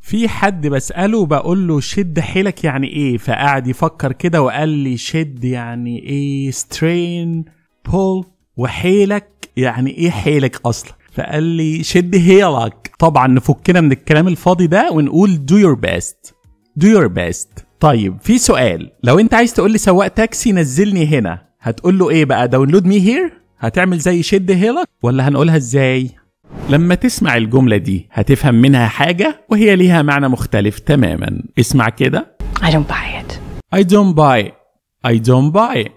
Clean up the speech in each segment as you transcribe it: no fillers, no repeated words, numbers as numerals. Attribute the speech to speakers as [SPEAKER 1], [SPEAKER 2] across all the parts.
[SPEAKER 1] في حد بسأله بقول له شد حيلك يعني ايه، فقعد يفكر كده وقال لي شد يعني ايه strain pull، وحيلك يعني ايه حيلك اصلا، فقال لي شد هيلك. طبعا نفكنا من الكلام الفاضي ده ونقول do your best do your best. طيب في سؤال، لو انت عايز تقول لي سواق تاكسي نزلني هنا، هتقول له ايه بقى؟ download me here؟ هتعمل زي شد هيلك ولا هنقولها ازاي؟ لما تسمع الجملة دي هتفهم منها حاجة وهي ليها معنى مختلف تماما. اسمع كده.
[SPEAKER 2] I don't buy it.
[SPEAKER 1] I don't buy I don't buy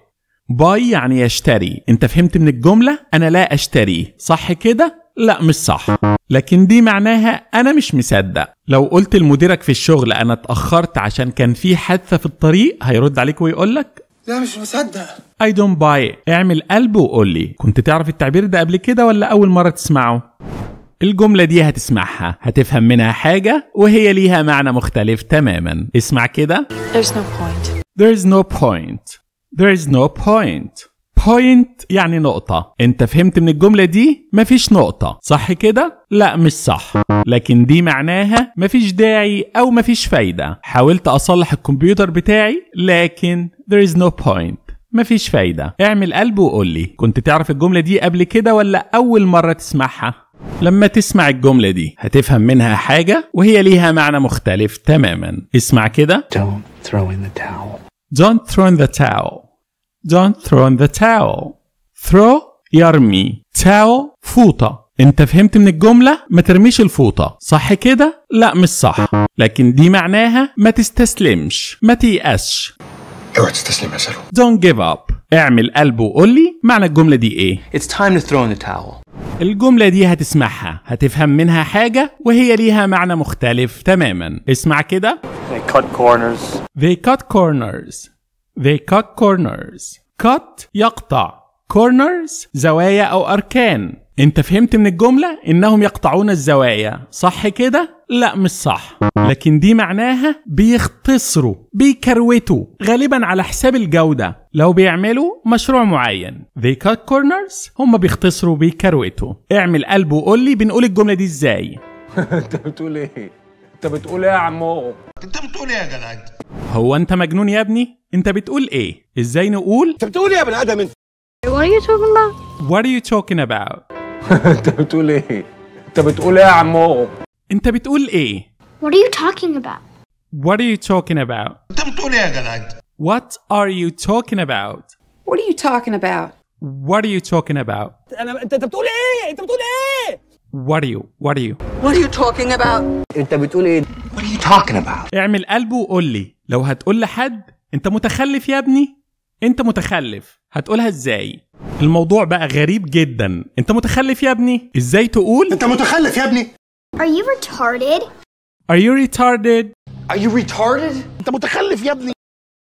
[SPEAKER 1] buy يعني يشتري. انت فهمت من الجملة انا لا اشتري، صح كده؟ لا مش صح، لكن دي معناها انا مش مصدق. لو قلت لمديرك في الشغل انا اتأخرت عشان كان في حادثة في الطريق، هيرد عليك ويقولك
[SPEAKER 3] لا مش مصدق.
[SPEAKER 1] I don't buy. اعمل قلب وقول لي كنت تعرف التعبير ده قبل كده ولا أول مرة تسمعه؟ الجملة دي هتسمعها هتفهم منها حاجة وهي ليها معنى مختلف تماما. اسمع كده.
[SPEAKER 2] There's no point.
[SPEAKER 1] There's no point. There's no point. point يعني نقطة. انت فهمت من الجملة دي مفيش نقطة، صح كده؟ لا مش صح، لكن دي معناها مفيش داعي أو مفيش فايدة. حاولت أصلح الكمبيوتر بتاعي لكن there is no point، مفيش فايدة. اعمل قلب وقول لي كنت تعرف الجملة دي قبل كده ولا أول مرة تسمعها؟ لما تسمع الجملة دي هتفهم منها حاجة وهي ليها معنى مختلف تماما. اسمع كده.
[SPEAKER 3] Don't throw in the towel.
[SPEAKER 1] Don't throw in the towel. Don't throw in the towel. throw يرمي، towel فوطة. انت فهمت من الجملة ما ترميش الفوطة، صح كده؟ لا مش صح، لكن دي معناها ما تستسلمش، ما تيأسش.
[SPEAKER 3] اوعى تستسلم يا سلوى.
[SPEAKER 1] Don't give up. اعمل قلب وقول لي معنى الجملة دي ايه؟
[SPEAKER 4] It's time to throw in the towel.
[SPEAKER 1] الجملة دي هتسمعها هتفهم منها حاجة وهي ليها معنى مختلف تماما. اسمع كده.
[SPEAKER 5] They cut corners.
[SPEAKER 1] They cut corners. They cut corners. cut يقطع، corners زوايا أو أركان. انت فهمت من الجملة انهم يقطعون الزوايا، صح كده؟ لا مش صح، لكن دي معناها بيختصروا، بيكروتوا، غالبا على حساب الجودة. لو بيعملوا مشروع معين they cut corners، هم بيختصروا بيكروتوا. اعمل قلب وقول لي بنقول الجملة دي ازاي.
[SPEAKER 6] انت بتقول ايه؟ انت بتقول ايه يا عمو؟
[SPEAKER 3] انت بتقول ايه يا جدع انت؟
[SPEAKER 1] هو انت مجنون يا ابني؟ انت بتقول ايه؟ ازاي نقول؟
[SPEAKER 3] انت بتقول ايه يا بني ادم انت؟
[SPEAKER 2] What are you talking about?
[SPEAKER 1] What are you talking about؟
[SPEAKER 6] انت بتقول ايه؟ انت بتقول ايه يا عمو؟
[SPEAKER 1] انت بتقول ايه؟
[SPEAKER 7] What are you talking about?
[SPEAKER 1] What are you talking about؟
[SPEAKER 3] انت بتقول ايه يا جدع انت؟
[SPEAKER 1] What are you talking about؟
[SPEAKER 8] What are you talking about?
[SPEAKER 1] What are you talking about؟
[SPEAKER 6] انت بتقول ايه؟ انت بتقول ايه؟
[SPEAKER 1] What are you؟ What are you؟
[SPEAKER 8] What are you talking about?
[SPEAKER 6] انت بتقول ايه؟
[SPEAKER 3] What are you talking about?
[SPEAKER 1] اعمل قلب وقول لي لو هتقول لحد انت متخلف يا ابني، انت متخلف، هتقولها ازاي؟ الموضوع بقى غريب جدا. انت متخلف يا ابني، ازاي تقول؟
[SPEAKER 3] انت متخلف يا ابني.
[SPEAKER 7] Are you retarded?
[SPEAKER 1] Are you retarded؟
[SPEAKER 3] Are you retarded؟ انت متخلف يا ابني.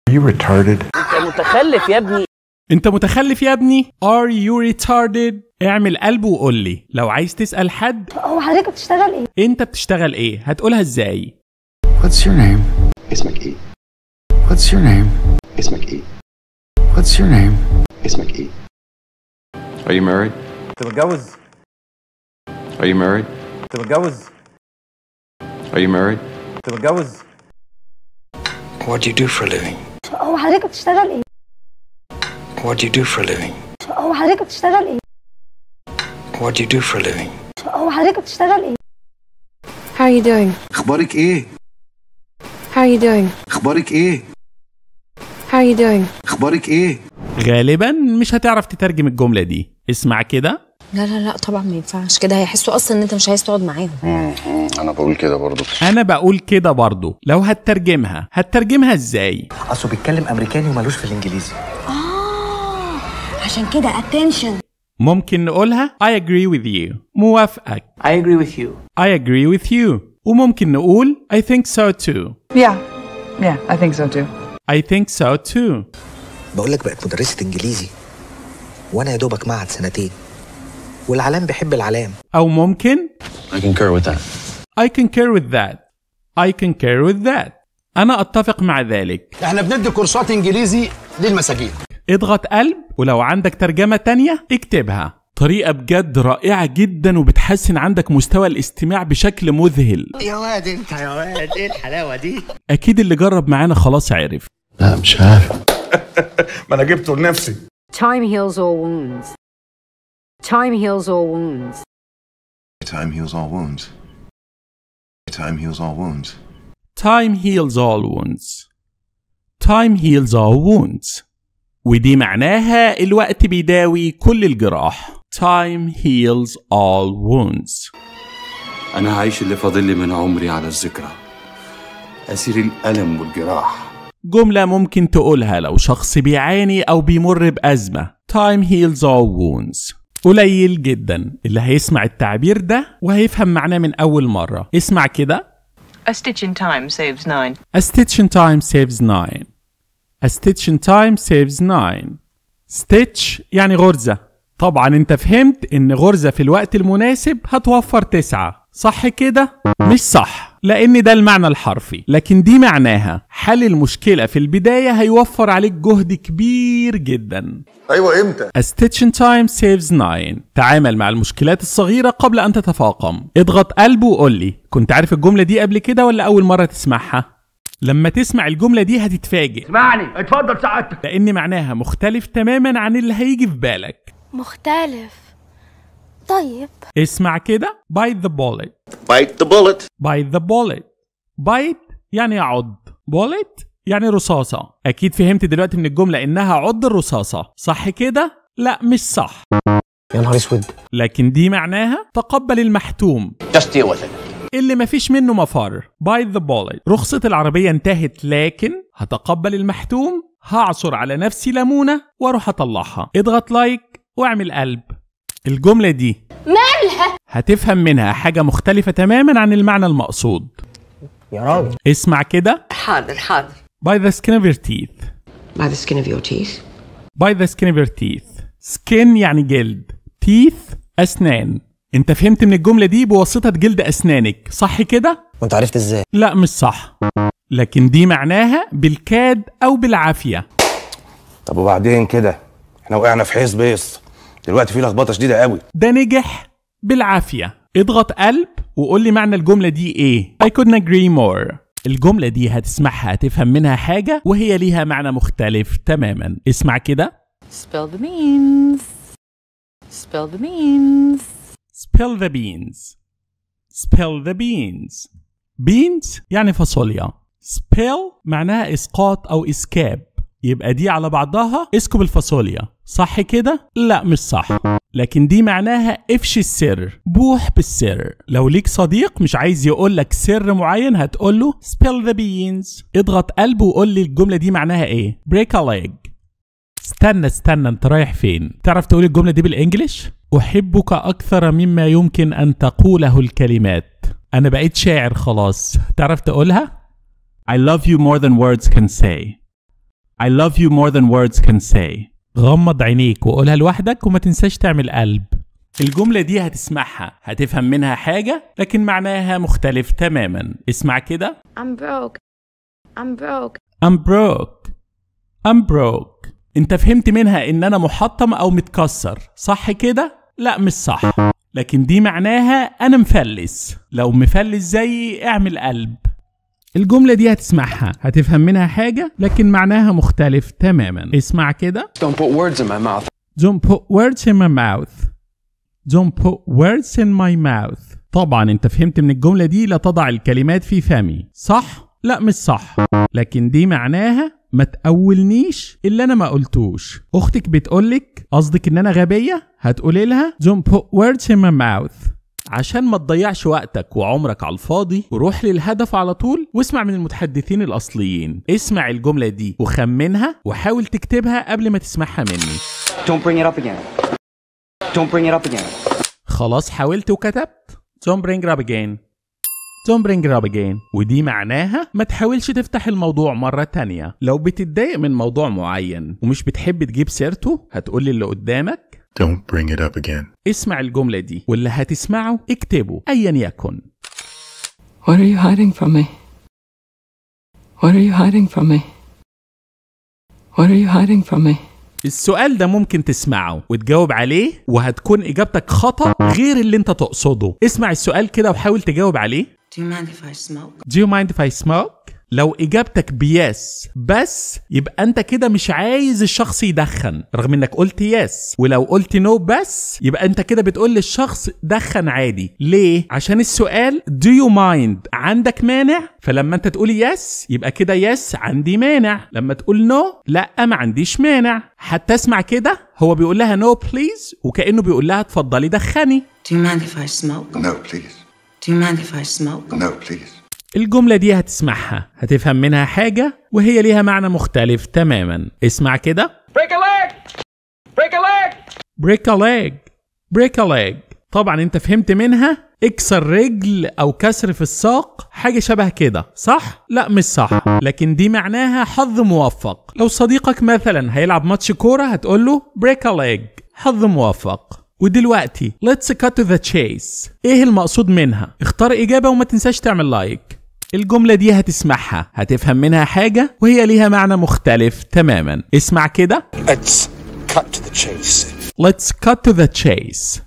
[SPEAKER 5] Are you retarded?
[SPEAKER 8] انت متخلف يا ابني.
[SPEAKER 1] انت متخلف يا ابني. Are you retarded؟ اعمل قلب وقول لي لو عايز تسأل حد
[SPEAKER 7] هو حضرتك بتشتغل ايه؟
[SPEAKER 1] انت بتشتغل ايه، هتقولها ازاي؟
[SPEAKER 5] What's your name?
[SPEAKER 3] اسمك ايه؟
[SPEAKER 5] What's your name?
[SPEAKER 3] اسمك ايه؟
[SPEAKER 5] What's your name?
[SPEAKER 3] اسمك ايه؟
[SPEAKER 4] Are you married?
[SPEAKER 6] انت متجوز؟
[SPEAKER 4] Are you married?
[SPEAKER 6] انت متجوز؟
[SPEAKER 4] Are you married?
[SPEAKER 6] انت متجوز؟
[SPEAKER 3] What do you do for a living?
[SPEAKER 7] هو حضرتك بتشتغل ايه؟
[SPEAKER 3] What do you do for a living?
[SPEAKER 7] هو حضرتك بتشتغل ايه؟
[SPEAKER 3] What do you do for a living?
[SPEAKER 7] هو حضرتك بتشتغل ايه؟
[SPEAKER 2] How are you doing?
[SPEAKER 3] اخبارك ايه؟
[SPEAKER 2] How are you doing?
[SPEAKER 3] اخبارك ايه؟
[SPEAKER 2] How are you doing?
[SPEAKER 3] اخبارك ايه؟
[SPEAKER 1] غالبا مش هتعرف تترجم الجملة دي. اسمع كده.
[SPEAKER 9] لا لا لا طبعا ما ينفعش كده، هيحسوا اصلا ان انت مش عايز تقعد معاهم.
[SPEAKER 3] انا بقول كده برضو.
[SPEAKER 1] انا بقول كده برضو. لو هتترجمها ازاي؟
[SPEAKER 10] اصله بيتكلم امريكاني ومالوش في الانجليزي.
[SPEAKER 7] عشان كده attention.
[SPEAKER 1] ممكن نقولها I agree with you، موافقك.
[SPEAKER 8] I agree with you.
[SPEAKER 1] I agree with you. وممكن نقول I think so too.
[SPEAKER 8] Yeah, I think so too.
[SPEAKER 1] I think so too.
[SPEAKER 10] بقول لك بقت مدرسة انجليزي وانا يا دوبك معهد سنتين والعلام بيحب العلام.
[SPEAKER 1] أو ممكن
[SPEAKER 3] I concur with that.
[SPEAKER 1] I concur with that. I concur with that. أنا أتفق مع ذلك.
[SPEAKER 3] احنا بندي كورسات انجليزي للمساجين.
[SPEAKER 1] اضغط قلب ولو عندك ترجمة تانية اكتبها. طريقة بجد رائعة جدا وبتحسن عندك مستوى الاستماع بشكل مذهل.
[SPEAKER 11] يا واد انت يا واد، ايه الحلاوة دي؟
[SPEAKER 1] اكيد اللي جرب معانا خلاص عرف.
[SPEAKER 3] لا مش عارف.
[SPEAKER 6] ما انا جبته لنفسي.
[SPEAKER 2] Time heals all wounds. Time heals all wounds.
[SPEAKER 5] Time heals all wounds. Time heals all wounds.
[SPEAKER 1] Time heals all wounds. Time heals all wounds. ودي معناها الوقت بيداوي كل الجراح. Time heals all wounds.
[SPEAKER 3] أنا عايش اللي فاضل لي من عمري على الذكرى، أسير الألم والجراح.
[SPEAKER 1] جملة ممكن تقولها لو شخص بيعاني أو بيمر بأزمة. Time heals all wounds. قليل جدا اللي هيسمع التعبير ده وهيفهم معناه من أول مرة. اسمع كده.
[SPEAKER 8] A stitch in time saves 9.
[SPEAKER 1] A stitch in time saves 9. A stitch in time saves 9. stitch يعني غرزة. طبعا انت فهمت ان غرزة في الوقت المناسب هتوفر 9، صح كده؟ مش صح، لان ده المعنى الحرفي، لكن دي معناها حل المشكلة في البداية هيوفر عليك جهد كبير جدا.
[SPEAKER 6] ايوه امتى؟
[SPEAKER 1] A stitch in time saves 9. تعامل مع المشكلات الصغيرة قبل ان تتفاقم. اضغط قلب وقول لي كنت عارف الجملة دي قبل كده ولا اول مرة تسمعها؟ لما تسمع الجملة دي هتتفاجئ.
[SPEAKER 11] اسمعني، اتفضل سعادتك.
[SPEAKER 1] لان معناها مختلف تماما عن اللي هيجي في بالك.
[SPEAKER 7] مختلف. طيب
[SPEAKER 1] اسمع كده. bite the bullet.
[SPEAKER 3] Bite the bullet.
[SPEAKER 1] bite the bullet. bite يعني يعض. bullet يعني رصاصة. أكيد فهمت دلوقتي من الجملة إنها عض الرصاصة، صح كده؟ لا مش صح.
[SPEAKER 10] يا نهار اسود.
[SPEAKER 1] لكن دي معناها تقبل المحتوم.
[SPEAKER 3] Just deal with it.
[SPEAKER 1] اللي مفيش منه مفر. bite the bullet. رخصة العربية انتهت، لكن هتقبل المحتوم. هعصر على نفسي ليمونة واروح اطلعها. اضغط لايك واعمل قلب. الجملة دي
[SPEAKER 7] مالها؟
[SPEAKER 1] هتفهم منها حاجة مختلفة تماما عن المعنى المقصود.
[SPEAKER 10] يا راجل.
[SPEAKER 1] اسمع كده.
[SPEAKER 8] حاضر حاضر.
[SPEAKER 1] by the skin of your teeth.
[SPEAKER 8] By the skin of your teeth.
[SPEAKER 1] by the skin of your teeth. skin يعني جلد، teeth أسنان. انت فهمت من الجملة دي بواسطة جلد أسنانك، صح كده؟
[SPEAKER 10] وانت عرفت ازاي؟
[SPEAKER 1] لا مش صح، لكن دي معناها بالكاد أو بالعافية.
[SPEAKER 6] طب وبعدين كده احنا وقعنا في حيز بيص، دلوقتي في لخبطة شديدة قوي.
[SPEAKER 1] ده نجح بالعافية. اضغط قلب وقول لي معنى الجملة دي ايه. I couldn't agree more. الجملة دي هتسمعها هتفهم منها حاجة وهي ليها معنى مختلف تماما. اسمع كده.
[SPEAKER 8] Spill the beans. Spill the beans.
[SPEAKER 1] Spill the beans. Spill the beans. beans يعني فاصوليا. spill معناها اسقاط او اسكاب، يبقى دي على بعضها اسكب الفاصوليا، صح كده؟ لا مش صح، لكن دي معناها افشي السر، بوح بالسر. لو ليك صديق مش عايز يقول لك سر معين هتقول له spill the beans. اضغط قلب وقول لي الجملة دي معناها ايه. break a leg. استنى انت رايح فين؟ تعرف تقول الجملة دي بالانجليش؟ احبك اكثر مما يمكن ان تقوله الكلمات. انا بقيت شاعر خلاص. تعرف تقولها؟ I love you more than words can say. I love you more than words can say. غمض عينيك وقولها لوحدك وما تنساش تعمل قلب. الجملة دي هتسمعها هتفهم منها حاجة لكن معناها مختلف تماما. اسمع كده.
[SPEAKER 2] I'm broke. I'm broke.
[SPEAKER 1] I'm broke. I'm broke. انت فهمت منها ان انا محطم او متكسر، صح كده؟ لا مش صح، لكن دي معناها انا مفلس. لو مفلس زيي اعمل قلب. الجملة دي هتسمعها هتفهم منها حاجة لكن معناها مختلف تماما. اسمع كده.
[SPEAKER 4] Don't put words in my mouth.
[SPEAKER 1] Don't put words in my mouth. Don't put words in my mouth. طبعا انت فهمت من الجملة دي لا تضع الكلمات في فمي، صح؟ لا مش صح، لكن دي معناها ما تقولنيش اللي انا ما قلتوش. اختك بتقولك قصدك ان انا غبية، هتقولي لها Don't put words in my mouth. عشان ما تضيعش وقتك وعمرك على الفاضي وروح للهدف على طول واسمع من المتحدثين الأصليين. اسمع الجملة دي وخمنها وحاول تكتبها قبل ما تسمعها مني.
[SPEAKER 11] Don't bring it up again. Don't bring it up again.
[SPEAKER 1] خلاص حاولت وكتبت. Don't bring it up again. Don't bring it up again. ودي معناها ما تحاولش تفتح الموضوع مرة تانية. لو بتتضايق من موضوع معين ومش بتحب تجيب سيرته هتقولي اللي قدامك
[SPEAKER 5] Don't bring it up again.
[SPEAKER 1] اسمع الجملة دي واللي هتسمعه اكتبه أيا يكن.
[SPEAKER 8] What are you hiding from me? What are you hiding from me? What are you hiding from me?
[SPEAKER 1] السؤال ده ممكن تسمعه وتجاوب عليه وهتكون إجابتك خطأ غير اللي انت تقصده. اسمع السؤال كده وحاول تجاوب عليه.
[SPEAKER 12] Do you mind if I smoke?
[SPEAKER 1] Do you mind if I smoke؟ لو إجابتك بيس بس يبقى أنت كده مش عايز الشخص يدخن رغم إنك قلت يس، ولو قلت نو بس يبقى أنت كده بتقول للشخص دخن عادي. ليه؟ عشان السؤال do you mind عندك مانع، فلما أنت تقول يس يبقى كده يس عندي مانع، لما تقول نو لا ما عنديش مانع. حتى اسمع كده هو بيقول لها نو بليز وكأنه بيقول لها اتفضلي دخني.
[SPEAKER 12] Do you mind if I smoke?
[SPEAKER 5] No, please.
[SPEAKER 12] Do you mind if I smoke?
[SPEAKER 5] No, please.
[SPEAKER 1] الجملة دي هتسمعها هتفهم منها حاجة وهي ليها معنى مختلف تماما. اسمع كده.
[SPEAKER 13] Break a leg! Break a leg!
[SPEAKER 1] Break a leg! Break a leg. طبعا انت فهمت منها اكسر رجل او كسر في الساق، حاجة شبه كده، صح؟ لا مش صح، لكن دي معناها حظ موفق. لو صديقك مثلا هيلعب ماتش كورة هتقول له break a leg، حظ موفق. ودلوقتي let's cut to the chase. ايه المقصود منها؟ اختار اجابة وما تنساش تعمل لايك. الجملة دي هتسمعها هتفهم منها حاجة وهي ليها معنى مختلف تماما. اسمع كده.
[SPEAKER 14] Let's cut to the chase.
[SPEAKER 1] Let's cut to the chase.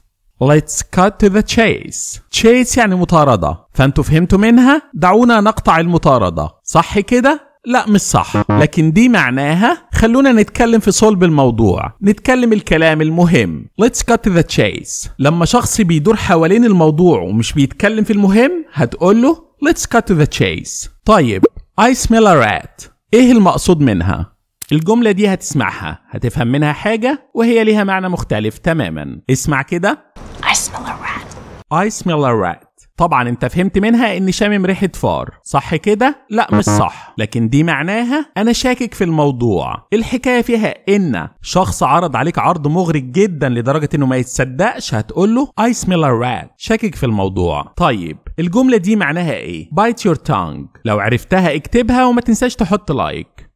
[SPEAKER 1] Let's cut to the chase. chase يعني مطاردة، فانتوا فهمتوا منها دعونا نقطع المطاردة، صح كده؟ لا مش صح، لكن دي معناها خلونا نتكلم في صلب الموضوع، نتكلم الكلام المهم. Let's cut to the chase. لما شخص بيدور حوالين الموضوع ومش بيتكلم في المهم هتقول له Let's cut to the chase. طيب I smell a rat. ايه المقصود منها؟ الجملة دي هتسمعها هتفهم منها حاجة وهي ليها معنى مختلف تماما. اسمع كده.
[SPEAKER 7] I smell a rat.
[SPEAKER 1] I smell a rat. طبعا انت فهمت منها اني شامم ريحة فار، صح كده؟ لا مش صح، لكن دي معناها انا شاكك في الموضوع. الحكاية فيها ان شخص عرض عليك عرض مغري جدا لدرجة انه ما يتصدقش هتقول له I smell a rat، شاكك في الموضوع. طيب الجملة دي معناها ايه؟ bite your tongue. لو عرفتها اكتبها وما تنساش تحط لايك.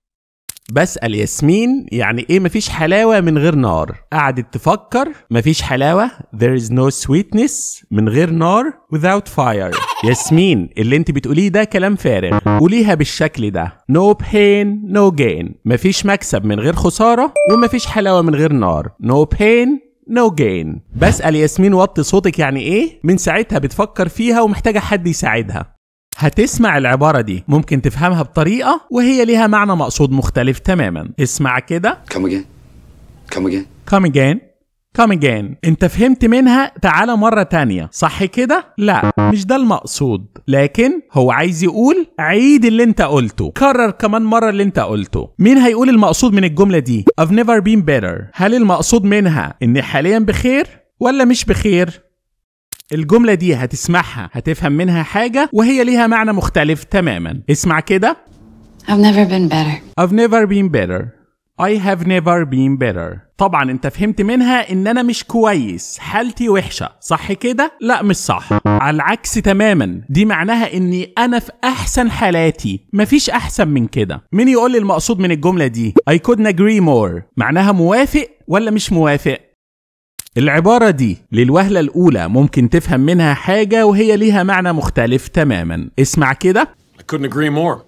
[SPEAKER 1] بسأل ياسمين يعني ايه مفيش حلاوة من غير نار؟ قعدت تفكر. مفيش حلاوة there is no sweetness من غير نار without fire. ياسمين اللي انت بتقوليه ده كلام فارغ، قوليها بالشكل ده no pain no gain. مفيش مكسب من غير خسارة ومفيش حلاوة من غير نار no pain no gain. بسأل ياسمين وطي صوتك يعني ايه؟ من ساعتها بتفكر فيها ومحتاجة حد يساعدها. هتسمع العبارة دي ممكن تفهمها بطريقة وهي ليها معنى مقصود مختلف تماما. اسمع كده.
[SPEAKER 3] Come again. Come again.
[SPEAKER 1] Come again. Come again. انت فهمت منها تعالى مرة تانية، صح كده؟ لا مش ده المقصود، لكن هو عايز يقول عيد اللي انت قلته، كرر كمان مرة اللي انت قلته. مين هيقول المقصود من الجملة دي؟ I've never been better. هل المقصود منها اني حاليا بخير ولا مش بخير؟ الجملة دي هتسمعها هتفهم منها حاجة وهي ليها معنى مختلف تماما. اسمع كده.
[SPEAKER 15] I've never been better.
[SPEAKER 1] I've never been better. I have never been better. طبعا انت فهمت منها ان انا مش كويس، حالتي وحشة، صح كده؟ لا مش صح، على العكس تماما، دي معناها اني انا في احسن حالاتي، مفيش احسن من كده. مين يقول لي المقصود من الجملة دي؟ I couldn't agree more. معناها موافق ولا مش موافق؟ العبارة دي للوهلة الأولى ممكن تفهم منها حاجة وهي ليها معنى مختلف تماما. اسمع كده.
[SPEAKER 14] I couldn't agree more.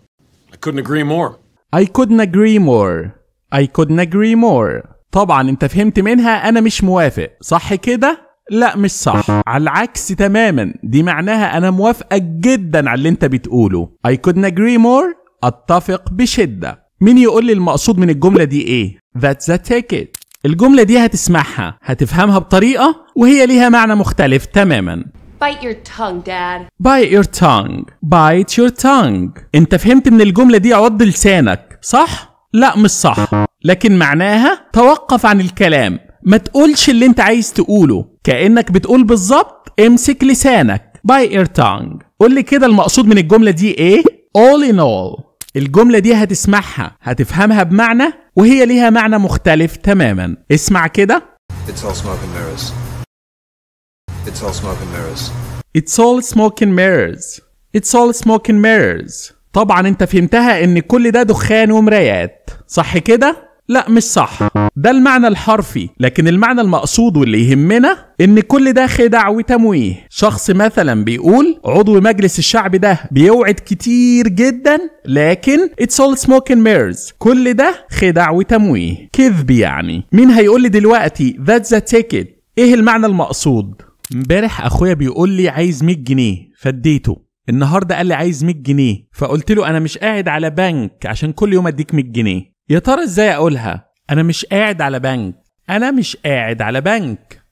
[SPEAKER 14] I couldn't agree more.
[SPEAKER 1] I couldn't agree more. I couldn't agree more. طبعا انت فهمت منها أنا مش موافق، صح كده؟ لا مش صح، على العكس تماما، دي معناها أنا موافقة جدا على اللي انت بتقوله. I couldn't agree more. أتفق بشدة. مين يقول لي المقصود من الجملة دي ايه؟ That's the ticket. الجملة دي هتسمعها هتفهمها بطريقة وهي ليها معنى مختلف تماما.
[SPEAKER 16] Bite your tongue, Dad.
[SPEAKER 1] Bite your tongue. Bite your tongue. انت فهمت من الجملة دي عض لسانك، صح؟ لا مش صح، لكن معناها توقف عن الكلام، ما تقولش اللي انت عايز تقوله، كأنك بتقول بالظبط امسك لسانك. Bite your tongue. قول لي كده المقصود من الجملة دي ايه؟ All in all. الجملة دي هتسمعها هتفهمها بمعنى وهي ليها معنى مختلف تماما. اسمع كده.
[SPEAKER 5] It's all smoke and mirrors. It's all smoke and mirrors.
[SPEAKER 1] It's all smoke and mirrors. It's all smoke and mirrors. طبعا انت فهمتها ان كل ده دخان ومرايات، صح كده؟ لا مش صح، ده المعنى الحرفي، لكن المعنى المقصود واللي يهمنا ان كل ده خدع وتمويه. شخص مثلا بيقول عضو مجلس الشعب ده بيوعد كتير جدا لكن it's all smoke and mirrors، كل ده خدع وتمويه، كذب يعني. مين هيقول لي دلوقتي that's the ticket؟ ايه المعنى المقصود؟ امبارح اخويا بيقول لي عايز 100 جنيه فاديته، النهارده قال لي عايز 100 جنيه فقلت له انا مش قاعد على بنك عشان كل يوم اديك 100 جنيه. يا ترى ازاي اقولها؟ انا مش قاعد على بنك، انا مش قاعد على بنك.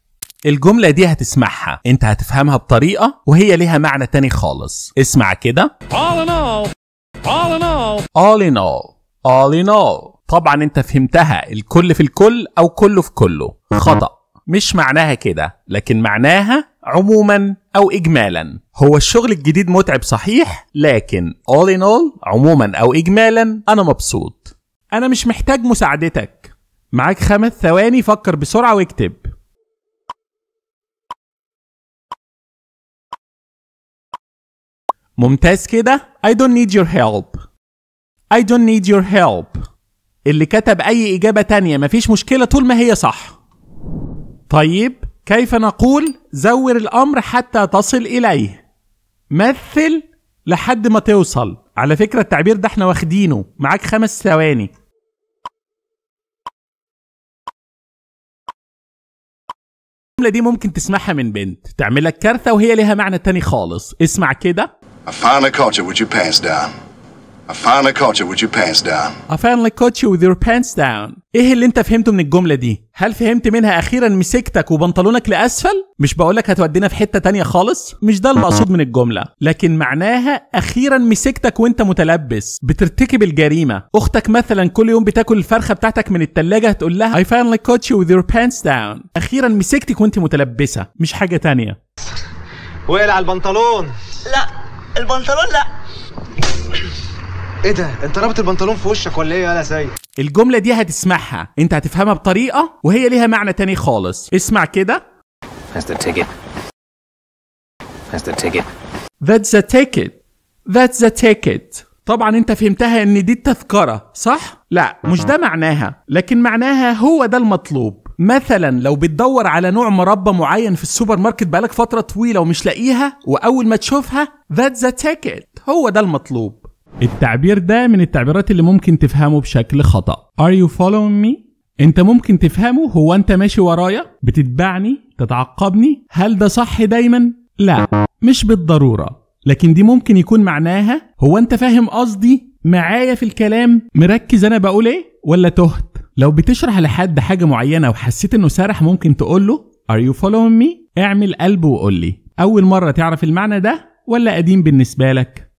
[SPEAKER 1] الجملة دي هتسمعها انت هتفهمها بطريقة وهي ليها معنى تاني خالص. اسمع كده. all in all all in all all in all all in all. طبعا انت فهمتها الكل في الكل او كله في كله. خطأ، مش معناها كده، لكن معناها عموما او اجمالا. هو الشغل الجديد متعب صحيح، لكن all in all عموما او اجمالا انا مبسوط. انا مش محتاج مساعدتك. معاك 5 ثواني، فكر بسرعة واكتب. ممتاز كده. I don't need your help. I don't need your help. اللي كتب أي إجابة تانية مفيش مشكلة طول ما هي صح. طيب كيف نقول زور الأمر حتى تصل إليه؟ مثل لحد ما توصل. على فكرة التعبير ده احنا واخدينه. معاك 5 ثواني. الجملة دي ممكن تسمعها من بنت تعمل لك كارثة وهي لها معنى تاني خالص. اسمع كده.
[SPEAKER 5] I finally caught you with your pants down. I finally caught you with your pants down.
[SPEAKER 1] I finally caught you with your pants down. ايه اللي انت فهمته من الجملة دي؟ هل فهمت منها اخيرا مسكتك وبنطلونك لاسفل؟ مش بقولك هتودينا في حتة تانية خالص؟ مش ده المقصود من الجملة، لكن معناها اخيرا مسكتك وانت متلبس بترتكب الجريمة. اختك مثلا كل يوم بتاكل الفرخة بتاعتك من التلاجة هتقول لها I finally caught you with your pants down. اخيرا مسكتك وانت متلبسة، مش حاجة تانية.
[SPEAKER 10] وقع البنطلون.
[SPEAKER 17] لا البنطلون لا.
[SPEAKER 10] ايه ده؟ انت رابط البنطلون في وشك ولا ايه يا سيد؟
[SPEAKER 1] الجملة دي هتسمعها انت هتفهمها بطريقة وهي ليها معنى تاني خالص. اسمع كده.
[SPEAKER 18] That's the ticket. That's the ticket.
[SPEAKER 1] That's the ticket. That's the ticket. طبعا انت فهمتها ان دي التذكرة صح؟ لا مش ده معناها، لكن معناها هو ده المطلوب. مثلا لو بتدور على نوع مربى معين في السوبر ماركت بقالك فترة طويلة ومش لاقيها، واول ما تشوفها that's the ticket، هو ده المطلوب. التعبير ده من التعبيرات اللي ممكن تفهمه بشكل خطأ. Are you following me؟ انت ممكن تفهمه هو انت ماشي ورايا؟ بتتبعني؟ تتعقبني؟ هل ده صح دايما؟ لا مش بالضرورة، لكن دي ممكن يكون معناها هو انت فاهم قصدي؟ معايا في الكلام؟ مركز انا بقول ايه؟ ولا تهت؟ لو بتشرح لحد حاجة معينة وحسيت انه سرح ممكن تقوله Are you following me؟ اعمل قلب وقول لي أول مرة تعرف المعنى ده ولا قديم بالنسبة لك؟